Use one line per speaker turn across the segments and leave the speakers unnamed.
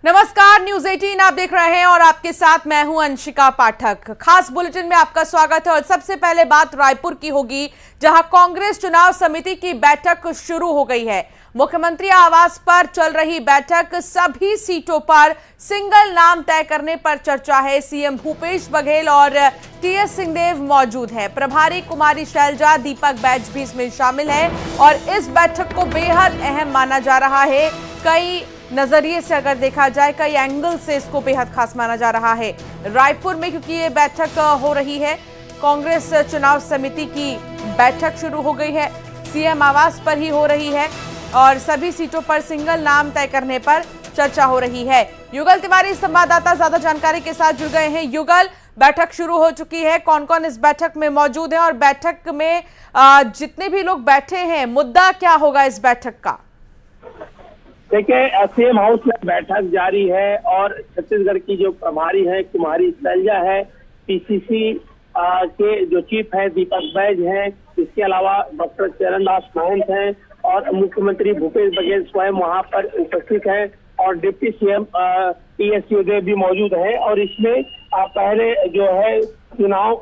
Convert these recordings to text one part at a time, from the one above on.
नमस्कार, न्यूज 18 आप देख रहे हैं और आपके साथ मैं हूं अंशिका पाठक। खास बुलेटिन में आपका स्वागत है और सबसे पहले बात रायपुर की होगी, जहां कांग्रेस चुनाव समिति की बैठक शुरू हो गई है। मुख्यमंत्री आवास पर चल रही बैठक, सभी सीटों पर सिंगल नाम तय करने पर चर्चा है। सीएम भूपेश बघेल और टीएस सिंहदेव मौजूद है। प्रभारी कुमारी शैलजा, दीपक बैज भी इसमें शामिल है और इस बैठक को बेहद अहम माना जा रहा है। कई नजरिए से अगर देखा जाए, कई एंगल से इसको बेहद खास माना जा रहा है रायपुर में, क्योंकि ये बैठक हो रही है। कांग्रेस चुनाव समिति की बैठक शुरू हो गई है, सीएम आवास पर ही हो रही है और सभी सीटों पर सिंगल नाम तय करने पर चर्चा हो रही है। युगल तिवारी संवाददाता ज्यादा जानकारी के साथ जुड़ गए हैं। युगल, बैठक शुरू हो चुकी है, कौन कौन इस बैठक में मौजूद है और बैठक में जितने भी लोग बैठे हैं, मुद्दा क्या होगा इस बैठक का?
देखिए, सीएम हाउस में बैठक जारी है और छत्तीसगढ़ की जो प्रभारी है कुमारी शैलजा है, पीसीसी के जो चीफ है दीपक बैज हैं, इसके अलावा डॉक्टर चरणदास महंत हैं और मुख्यमंत्री भूपेश बघेल स्वयं वहां पर उपस्थित हैं और डिप्टी सीएम टीएस सिंहदेव भी मौजूद हैं। और इसमें पहले जो है चुनाव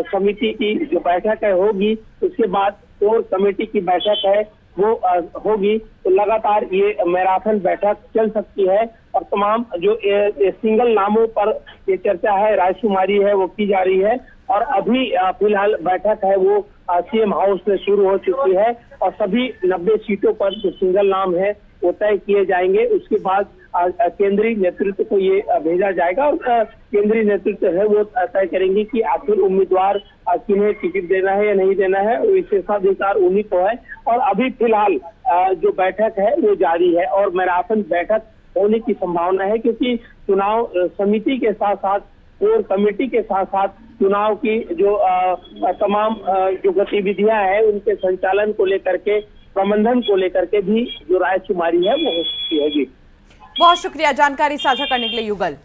समिति की जो बैठक है होगी, उसके बाद कोर कमेटी की बैठक है वो होगी। तो लगातार ये मैराथन बैठक चल सकती है और तमाम जो सिंगल नामों पर ये चर्चा है, राजकुमारी है, वो की जा रही है। और अभी फिलहाल बैठक है वो सीएम हाउस में शुरू हो चुकी है और सभी 90 सीटों पर जो सिंगल नाम है वो तय किए जाएंगे। उसके बाद केंद्रीय नेतृत्व को ये भेजा जाएगा और केंद्रीय नेतृत्व है वो तय करेंगे कि आखिर उम्मीदवार किन्हें टिकट देना है या नहीं देना है, विशेषाधिकार उन्हीं को है। और अभी फिलहाल जो बैठक है वो जारी है और मैराथन बैठक होने की संभावना है, क्योंकि चुनाव समिति के साथ साथ कोर कमेटी के साथ साथ चुनाव की जो तमाम जो गतिविधियां हैं उनके संचालन को लेकर के, प्रबंधन को लेकर के भी जो रायशुमारी है वो हो सकती है। जी,
बहुत शुक्रिया जानकारी साझा करने के लिए युगल।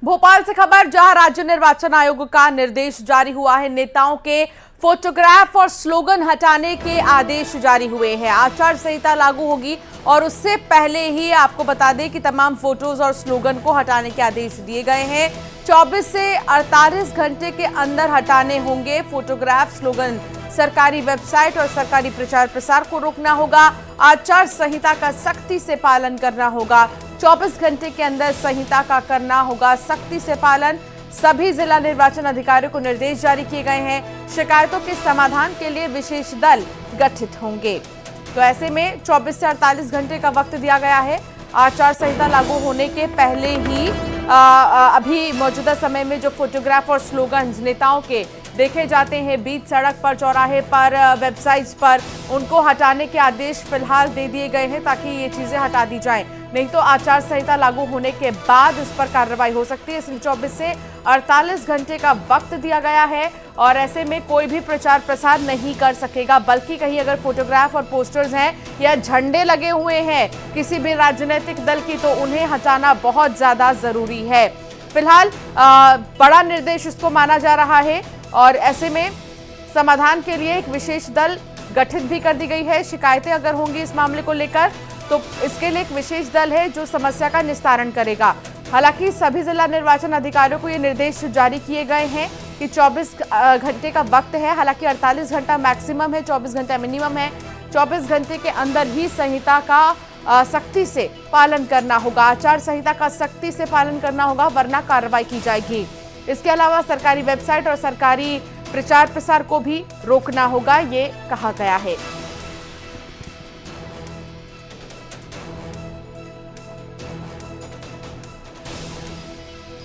भोपाल से खबर, जहां राज्य निर्वाचन आयोग का निर्देश जारी हुआ है, नेताओं के फोटोग्राफ और स्लोगन हटाने के आदेश जारी हुए हैं। आचार संहिता लागू होगी और उससे पहले ही आपको बता दें कि तमाम फोटोज और स्लोगन को हटाने के आदेश दिए गए हैं। 24 से 48 घंटे के अंदर हटाने होंगे फोटोग्राफ, स्लोगन। सरकारी वेबसाइट और सरकारी प्रचार प्रसार को रोकना होगा। आचार संहिता का सख्ती से पालन करना होगा। 24 घंटे के अंदर संहिता का करना होगा सख्ती से पालन। सभी जिला निर्वाचन अधिकारियों को निर्देश जारी किए गए हैं। शिकायतों के समाधान के लिए विशेष दल गठित होंगे। तो ऐसे में 24 से 48 घंटे का वक्त दिया गया है। आचार संहिता लागू होने के पहले ही अभी मौजूदा समय में जो फोटोग्राफ और स्लोगन्स नेताओं के देखे जाते हैं बीच सड़क पर, चौराहे पर, वेबसाइट्स पर, उनको हटाने के आदेश फिलहाल दे दिए गए हैं ताकि ये चीजें हटा दी जाएं। नहीं तो आचार संहिता लागू होने के बाद उस पर कार्रवाई हो सकती है। इसलिए 24 से 48 घंटे का वक्त दिया गया है और ऐसे में कोई भी प्रचार प्रसार नहीं कर सकेगा, बल्कि कहीं अगर फोटोग्राफ और पोस्टर्स हैं या झंडे लगे हुए हैं किसी भी राजनीतिक दल की, तो उन्हें हटाना बहुत ज्यादा जरूरी है। फिलहाल बड़ा निर्देश इसको माना जा रहा है और ऐसे में समाधान के लिए एक विशेष दल गठित भी कर दी गई है। शिकायतें अगर होंगी इस मामले को लेकर तो इसके लिए एक विशेष दल है जो समस्या का निस्तारण करेगा। हालांकि सभी जिला निर्वाचन अधिकारियों को ये निर्देश जारी किए गए हैं कि 24 घंटे का वक्त है। हालांकि 48 घंटा मैक्सिमम है, 24 घंटा मिनिमम है। 24 घंटे के अंदर ही संहिता का सख्ती से पालन करना होगा। आचार संहिता का सख्ती से पालन करना होगा, वरना कार्रवाई की जाएगी। इसके अलावा सरकारी वेबसाइट और सरकारी प्रचार प्रसार को भी रोकना होगा, ये कहा गया है।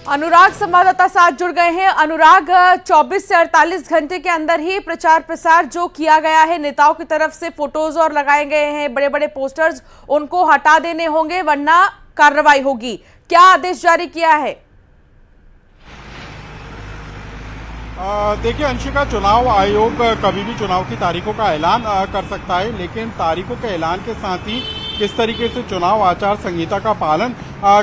अनुराग संवाददाता साथ जुड़ गए हैं। अनुराग, 24 से 48 घंटे के अंदर ही प्रचार प्रसार जो किया गया है, नेताओं की तरफ से फोटोज और लगाए गए हैं बड़े बड़े पोस्टर्स, उनको हटा देने होंगे वरना कार्रवाई होगी। क्या आदेश जारी किया है?
देखिए अंशिका, चुनाव आयोग कभी भी चुनाव की तारीखों का ऐलान कर सकता है, लेकिन तारीखों के ऐलान के साथ ही किस तरीके से चुनाव आचार संहिता का पालन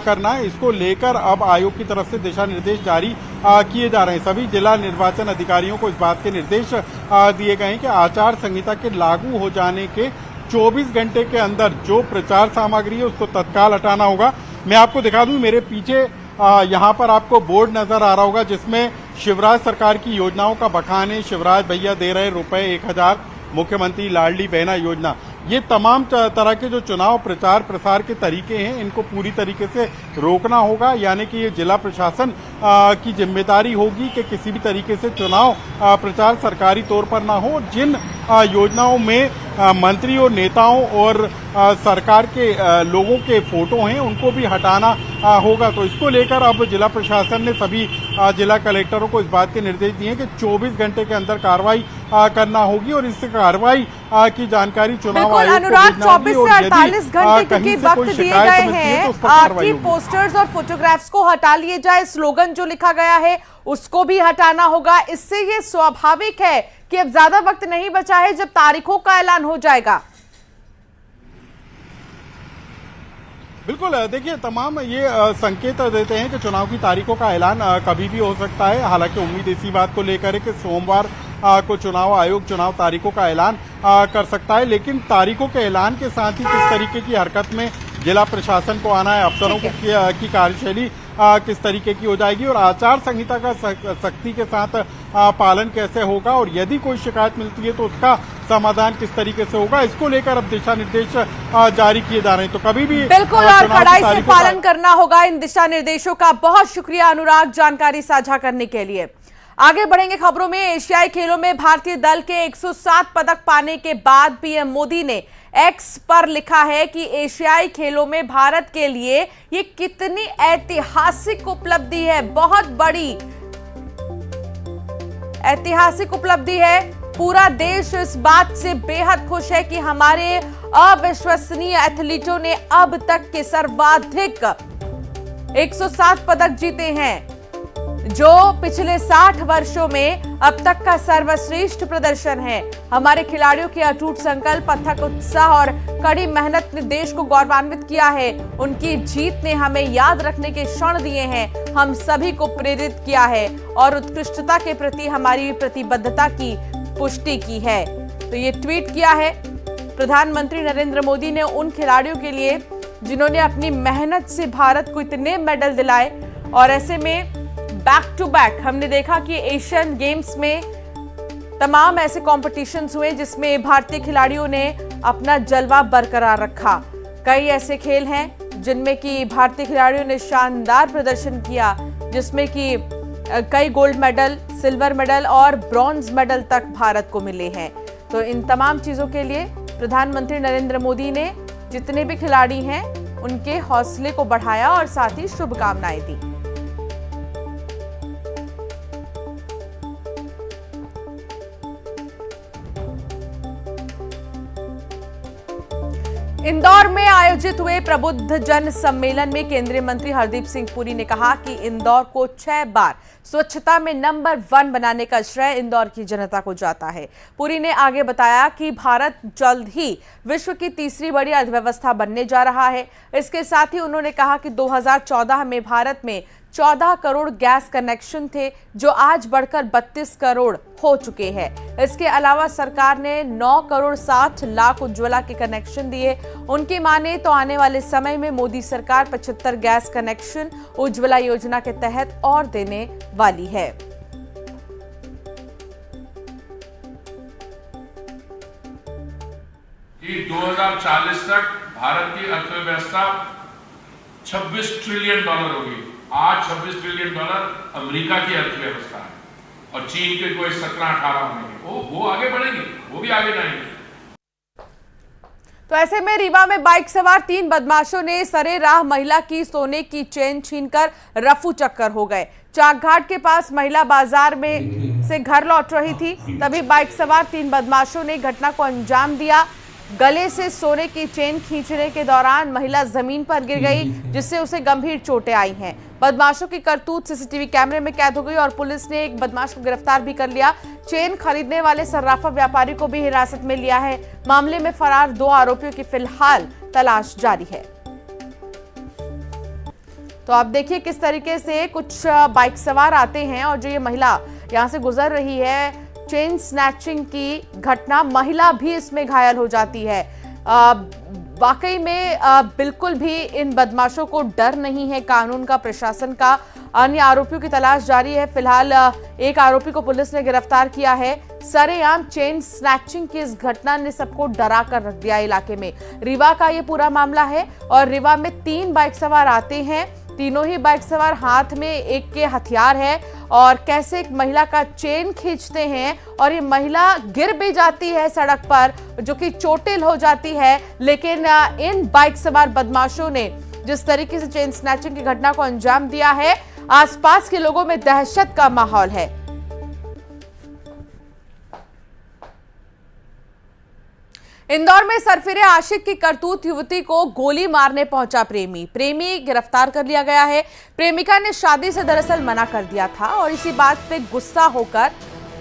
करना है, इसको लेकर अब आयोग की तरफ से दिशा निर्देश जारी किए जा रहे हैं। सभी जिला निर्वाचन अधिकारियों को इस बात के निर्देश दिए गए हैं कि आचार संहिता के लागू हो जाने के 24 घंटे के अंदर जो प्रचार सामग्री है उसको तत्काल हटाना होगा। मैं आपको दिखा दूं, मेरे पीछे यहाँ पर आपको बोर्ड नजर आ रहा होगा जिसमें शिवराज सरकार की योजनाओं का बखान है। शिवराज भैया दे रहे रुपए 1000, मुख्यमंत्री लाडली बहना योजना। ये तमाम तरह के जो चुनाव प्रचार प्रसार के तरीके हैं इनको पूरी तरीके से रोकना होगा, यानी कि ये जिला प्रशासन की जिम्मेदारी होगी कि किसी भी तरीके से चुनाव प्रचार सरकारी तौर पर ना हो। जिन योजनाओं में मंत्री और नेताओं और सरकार के लोगों के फोटो हैं उनको भी हटाना होगा। तो इसको लेकर अब जिला प्रशासन ने सभी जिला कलेक्टरों को इस बात के निर्देश दिए हैं कि 24 घंटे के अंदर कार्रवाई करना होगी और इस कार्रवाई की जानकारी चुनाव आयोग को
अनुराग,
भेजना होगी।
24 से 48 घंटे क्योंकि वक्त दिए गए हैं कि पोस्टर्स और फोटोग्राफ्स को हटा लिए जाए, स्लोगन जो लिखा गया है उसको भी हटाना होगा। इससे ये स्वाभाविक है कि अब ज्यादा वक्त नहीं बचा है जब तारीखों का ऐलान हो जाएगा।
बिल्कुल, देखिए तमाम ये संकेत देते हैं कि चुनाव की तारीखों का ऐलान कभी भी हो सकता है। हालांकि उम्मीद इसी बात को लेकर है कि सोमवार को चुनाव आयोग चुनाव तारीखों का ऐलान कर सकता है, लेकिन तारीखों के ऐलान के साथ ही किस तरीके की हरकत में जिला प्रशासन को आना है, अफसरों की कार्यशैली किस तरीके की हो जाएगी और आचार संहिता का सख्ती के साथ पालन कैसे होगा और यदि कोई शिकायत मिलती है तो उसका समाधान किस तरीके से होगा, इसको लेकर अब दिशा निर्देश जारी किए जा रहे हैं। तो कभी भी
बिल्कुल और कड़ाई से पालन करना होगा इन दिशा निर्देशों का। बहुत शुक्रिया अनुराग जानकारी साझा करने के लिए। आगे बढ़ेंगे खबरों में। एशियाई खेलों में भारतीय दल के 107 पदक पाने के बाद पीएम मोदी ने एक्स पर लिखा है कि एशियाई खेलों में भारत के लिए ये कितनी ऐतिहासिक उपलब्धि है, बहुत बड़ी ऐतिहासिक उपलब्धि है। पूरा देश इस बात से बेहद खुश है कि हमारे अविश्वसनीय एथलीटों ने अब तक के सर्वाधिक 107 पदक जीते हैं, जो पिछले 60 वर्षों में अब तक का सर्वश्रेष्ठ प्रदर्शन है। हमारे खिलाड़ियों के अटूट संकल्प, अथक उत्साह और कड़ी मेहनत ने देश को गौरवान्वित किया है। उनकी जीत ने हमें याद रखने के क्षण दिए हैं, हम सभी को प्रेरित किया है और उत्कृष्टता के प्रति हमारी प्रतिबद्धता की पुष्टि की है। तो ये ट्वीट किया है प्रधानमंत्री नरेंद्र मोदी ने उन खिलाड़ियों के लिए जिन्होंने अपनी मेहनत से भारत को इतने मेडल दिलाए। और ऐसे में बैक टू बैक हमने देखा कि एशियन गेम्स में तमाम ऐसे कॉम्पिटिशन्स हुए जिसमें भारतीय खिलाड़ियों ने अपना जलवा बरकरार रखा। कई ऐसे खेल हैं जिनमें कि भारतीय खिलाड़ियों ने शानदार प्रदर्शन किया, जिसमें कि कई गोल्ड मेडल, सिल्वर मेडल और ब्रॉन्ज मेडल तक भारत को मिले हैं। तो इन तमाम चीजों के लिए प्रधानमंत्री नरेंद्र मोदी ने जितने भी खिलाड़ी हैं उनके हौसले को बढ़ाया और साथ ही शुभकामनाएं दी। इंदौर में आयोजित हुए प्रबुद्ध जन सम्मेलन में केंद्रीय मंत्री हरदीप सिंह पुरी ने कहा कि इंदौर को 6 बार स्वच्छता में नंबर 1 बनाने का श्रेय इंदौर की जनता को जाता है। पुरी ने आगे बताया कि भारत जल्द ही विश्व की तीसरी बड़ी अर्थव्यवस्था बनने जा रहा है। इसके साथ ही उन्होंने कहा कि 2014 में भारत में 14 करोड़ गैस कनेक्शन थे, जो आज बढ़कर 32 करोड़ हो चुके हैं। इसके अलावा सरकार ने 9 करोड़ 60 लाख उज्ज्वला के कनेक्शन दिए। उनकी माने तो आने वाले समय में मोदी सरकार 75 गैस कनेक्शन उज्ज्वला योजना के तहत और देने वाली है।
कि 2040 तक भारत की अर्थव्यवस्था 26 ट्रिलियन डॉलर होगी। आज 26 ट्रिलियन डॉलर अमेरिका की अर्थव्यवस्था है और चीन के कोई 17-18 होंगे। वो आगे बढ़ेंगे, वो भी आगे जाएंगे।
तो ऐसे में रीवा में बाइक सवार 3 बदमाशों ने सरे राह महिला की सोने की चेन छीनकर रफू चक्कर हो गए। चाकघाट के पास महिला बाजार में से घर लौट रही थी, तभी बाइक सवार 3 बदमाशों ने घटना को अंजाम दिया। गले से सोने की चेन खींचने के दौरान महिला जमीन पर गिर गई, जिससे उसे गंभीर चोटें आई हैं। बदमाशों की करतूत सीसीटीवी कैमरे में कैद हो गई और पुलिस ने एक बदमाश को गिरफ्तार भी कर लिया। चेन खरीदने वाले सर्राफा व्यापारी को भी हिरासत में लिया है। मामले में फरार 2 आरोपियों की फिलहाल तलाश जारी है। तो आप देखिए किस तरीके से कुछ बाइक सवार आते हैं और जो ये महिला यहाँ से गुजर रही है, चेन स्नैचिंग की घटना, महिला भी इसमें घायल हो जाती है। वाकई में बिल्कुल भी इन बदमाशों को डर नहीं है कानून का, प्रशासन का। अन्य आरोपियों की तलाश जारी है। फिलहाल एक आरोपी को पुलिस ने गिरफ्तार किया है। सरेआम चेन स्नैचिंग की इस घटना ने सबको डरा कर रख दिया इलाके में। रीवा का ये पूरा मामला है और रीवा में 3 बाइक सवार आते हैं। तीनों ही बाइक सवार हाथ में एक के हथियार है और कैसे एक महिला का चेन खींचते हैं और ये महिला गिर भी जाती है सड़क पर, जो कि चोटिल हो जाती है। लेकिन इन बाइक सवार बदमाशों ने जिस तरीके से चेन स्नैचिंग की घटना को अंजाम दिया है, आसपास के लोगों में दहशत का माहौल है। इंदौर में सरफिरे आशिक की करतूत, युवती को गोली मारने पहुंचा प्रेमी गिरफ्तार कर लिया गया है। प्रेमिका ने शादी से दरअसल मना कर दिया था और इसी बात पे गुस्सा होकर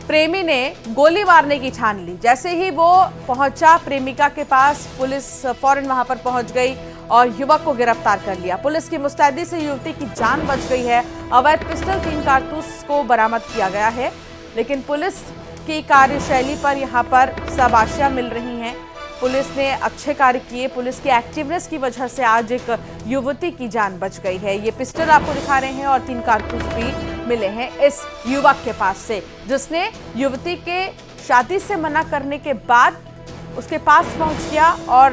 प्रेमी ने गोली मारने की ठान ली। जैसे ही वो पहुंचा प्रेमिका के पास, पुलिस फौरन वहां पर पहुंच गई और युवक को गिरफ्तार कर लिया। पुलिस की मुस्तैदी से युवती की जान बच गई है। अवैध पिस्टल 3 कारतूस को बरामद किया गया है। लेकिन पुलिस की कार्यशैली पर यहाँ पर शाबाशियां मिल रही हैं। पुलिस ने अच्छे कार्य किए। पुलिस की एक्टिवनेस की वजह से आज एक युवती की जान बच गई है। ये पिस्टल आपको दिखा रहे हैं और 3 कारतूस भी मिले हैं इस युवक के पास से, जिसने युवती के शादी से मना करने के बाद उसके पास पहुंच गया और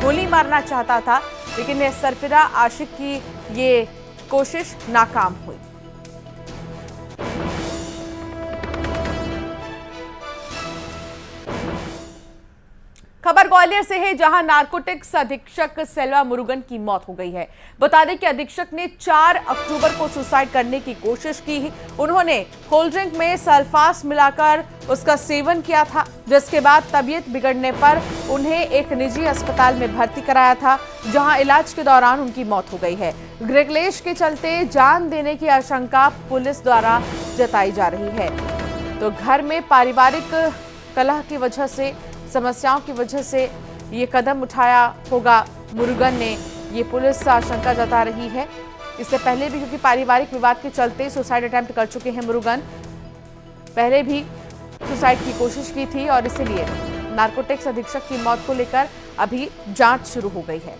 गोली मारना चाहता था। लेकिन ये सरफिरा आशिक की ये कोशिश नाकाम हुई। खबर ग्वालियर से है, जहां नारकोटिक्स अधीक्षक सेल्वा मुरुगन की मौत हो गई है। बता दें कि अधीक्षक ने 4 अक्टूबर को सुसाइड करने की कोशिश की। उन्होंने कोल्ड ड्रिंक में सल्फास मिलाकर उसका सेवन किया था, जिसके बाद तबीयत बिगड़ने पर उन्हें एक निजी अस्पताल में भर्ती कराया था, जहां इलाज के दौरान उनकी मौत हो गई है। गृहक्लेश के चलते जान देने की आशंका पुलिस द्वारा जताई जा रही है। तो घर में पारिवारिक कलह की वजह से, समस्याओं की वजह से ये कदम उठाया होगा मुरुगन ने, ये पुलिस आशंका जता रही है। इससे पहले भी क्योंकि पारिवारिक विवाद के चलते सुसाइड अटेम्प्ट कर चुके हैं मुरुगन, पहले भी सुसाइड की कोशिश की थी और इसीलिए नारकोटिक्स अधीक्षक की मौत को लेकर अभी जांच शुरू हो गई है।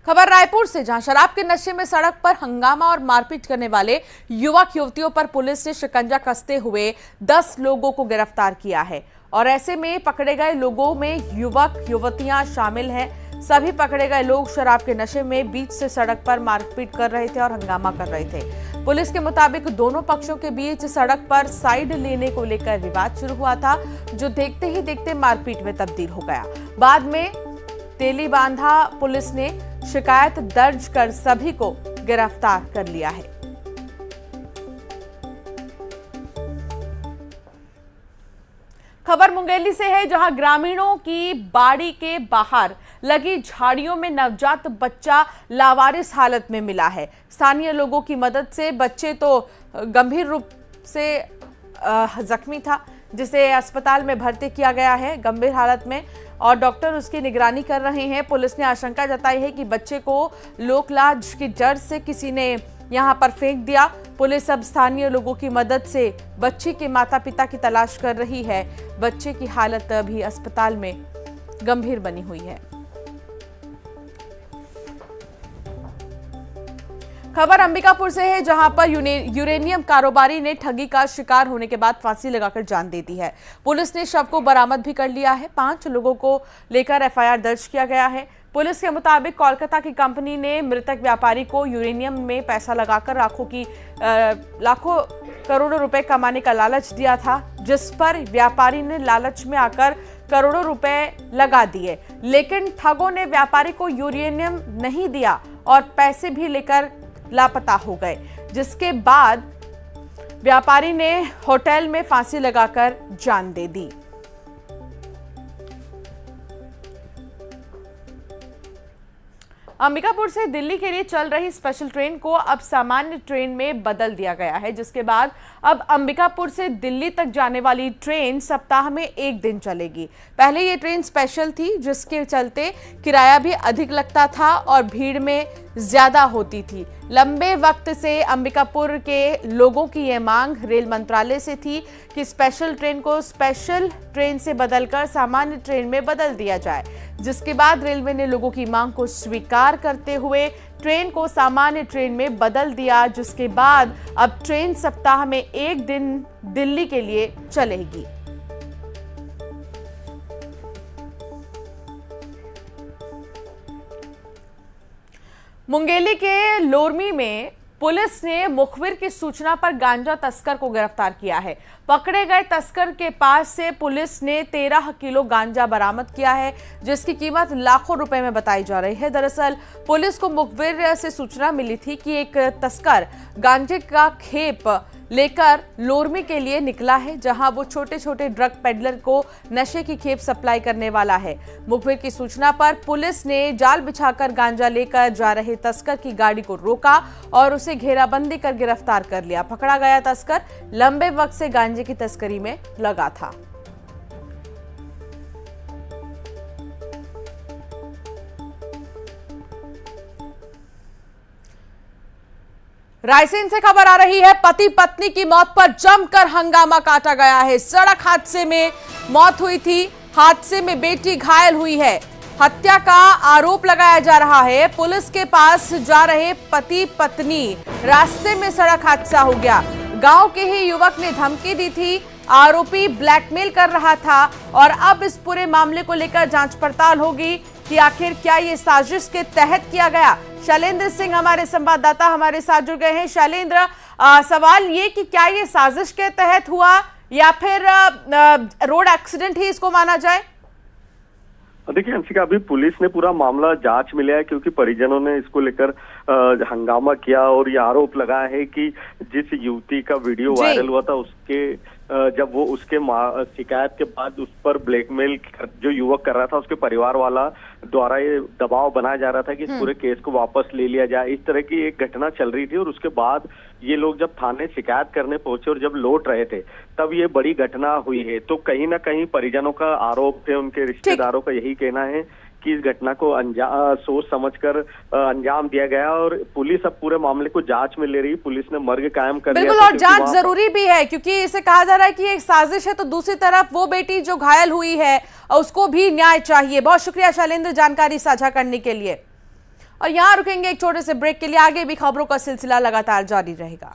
खबर रायपुर से, जहां शराब के नशे में सड़क पर हंगामा और मारपीट करने वाले युवक युवतियों पर पुलिस ने शिकंजा कसते हुए 10 लोगों को गिरफ्तार किया है। और ऐसे में पकड़े गए लोगों में युवक युवतियां शामिल हैं। सभी पकड़े गए लोग शराब के नशे में बीच से सड़क पर मारपीट कर रहे थे और हंगामा कर रहे थे। पुलिस के मुताबिक दोनों पक्षों के बीच सड़क पर साइड लेने को लेकर विवाद शुरू हुआ था, जो देखते ही देखते मारपीट में तब्दील हो गया। बाद में तेलीबांधा पुलिस ने शिकायत दर्ज कर सभी को गिरफ्तार कर लिया है। खबर मुंगेली से है, जहां ग्रामीणों की बाड़ी के बाहर लगी झाड़ियों में नवजात बच्चा लावारिस हालत में मिला है। स्थानीय लोगों की मदद से बच्चे तो गंभीर रूप से जख्मी था, जिसे अस्पताल में भर्ती किया गया है गंभीर हालत में और डॉक्टर उसकी निगरानी कर रहे हैं। पुलिस ने आशंका जताई है कि बच्चे को लोकलाज की डर से किसी ने यहां पर फेंक दिया। पुलिस अब स्थानीय लोगों की मदद से बच्चे के माता पिता की तलाश कर रही है। बच्चे की हालत अभी अस्पताल में गंभीर बनी हुई है। खबर अंबिकापुर से है, जहां पर यूरेनियम कारोबारी ने ठगी का शिकार होने के बाद फांसी लगाकर जान दे दी है। पुलिस ने शव को बरामद भी कर लिया है। 5 लोगों को लेकर एफआईआर दर्ज किया गया है। पुलिस के मुताबिक कोलकाता की कंपनी ने मृतक व्यापारी को यूरेनियम में पैसा लगाकर लाखों करोड़ों रुपए कमाने का लालच दिया था, जिस पर व्यापारी ने लालच में आकर करोड़ों रुपए लगा दिए। लेकिन ठगों ने व्यापारी को यूरेनियम नहीं दिया और पैसे भी लेकर लापता हो गए, जिसके बाद व्यापारी ने होटल में फांसी लगाकर जान दे दी। अंबिकापुर से दिल्ली के लिए चल रही स्पेशल ट्रेन को अब सामान्य ट्रेन में बदल दिया गया है, जिसके बाद अब अंबिकापुर से दिल्ली तक जाने वाली ट्रेन सप्ताह में एक दिन चलेगी। पहले ये ट्रेन स्पेशल थी, जिसके चलते किराया भी अधिक लगता था और भीड़ में ज्यादा होती थी। लंबे वक्त से अंबिकापुर के लोगों की यह मांग रेल मंत्रालय से थी कि स्पेशल ट्रेन को स्पेशल ट्रेन से बदलकर सामान्य ट्रेन में बदल दिया जाए, जिसके बाद रेलवे ने लोगों की मांग को स्वीकार करते हुए ट्रेन को सामान्य ट्रेन में बदल दिया, जिसके बाद अब ट्रेन सप्ताह में एक दिन दिल्ली के लिए चलेगी। मुंगेली के लोरमी में पुलिस ने मुखबिर की सूचना पर गांजा तस्कर को गिरफ्तार किया है। पकड़े गए तस्कर के पास से पुलिस ने 13 किलो गांजा बरामद किया है, जिसकी कीमत लाखों रुपए में बताई जा रही है। दरअसल पुलिस को मुखबिर से सूचना मिली थी कि एक तस्कर गांजे का खेप लेकर लोरमी के लिए निकला है, जहां वो छोटे छोटे ड्रग पेडलर को नशे की खेप सप्लाई करने वाला है। मुखबिर की सूचना पर पुलिस ने जाल बिछाकर गांजा लेकर जा रहे तस्कर की गाड़ी को रोका और उसे घेराबंदी कर गिरफ्तार कर लिया। पकड़ा गया तस्कर लंबे वक्त से गांजे की तस्करी में लगा था। रायसेन से खबर आ रही है, पति पत्नी की मौत पर जमकर हंगामा काटा गया है। सड़क हादसे में मौत हुई थी, हादसे में बेटी घायल हुई है। हत्या का आरोप लगाया जा रहा है। पुलिस के पास जा रहे पति पत्नी, रास्ते में सड़क हादसा हो गया। गांव के ही युवक ने धमकी दी थी, आरोपी ब्लैकमेल कर रहा था और अब इस पूरे मामले को लेकर जांच पड़ताल होगी कि आखिर क्या ये साजिश के तहत किया गया। शैलेंद्र सिंह हमारे संवाददाता हमारे साथ जुड़ गए हैं। शैलेंद्र, सवाल ये कि क्या ये साजिश के तहत हुआ या फिर रोड एक्सीडेंट ही इसको माना जाए?
देखिए अंशिका, अभी पुलिस ने पूरा मामला जांच में लिया है, क्योंकि परिजनों ने इसको लेकर हंगामा किया और ये आरोप लगाया है कि जिस युवती का वीडियो वायरल हुआ था उसके जब वो उसके शिकायत के बाद उस पर ब्लैकमेल जो युवक कर रहा था, उसके परिवार वाला द्वारा ये दबाव बनाया जा रहा था कि इस पूरे केस को वापस ले लिया जाए। इस तरह की एक घटना चल रही थी और उसके बाद ये लोग जब थाने शिकायत करने पहुंचे और जब लौट रहे थे तब ये बड़ी घटना हुई है। तो कहीं ना कहीं परिजनों का आरोप है, उनके रिश्तेदारों का यही कहना है कि इस घटना को सोच समझकर अंजाम दिया गया और पुलिस अब पूरे मामले को जांच में ले रही। पुलिस ने मर्ग कायम कर दिया।
बिल्कुल, और जांच जरूरी भी है, क्योंकि इसे कहा जा रहा है कि एक साजिश है, तो दूसरी तरफ वो बेटी जो घायल हुई है उसको भी न्याय चाहिए। बहुत शुक्रिया शैलेंद्र जानकारी साझा करने के लिए। और यहाँ रुकेंगे एक छोटे से ब्रेक के लिए, आगे भी खबरों का सिलसिला लगातार जारी रहेगा।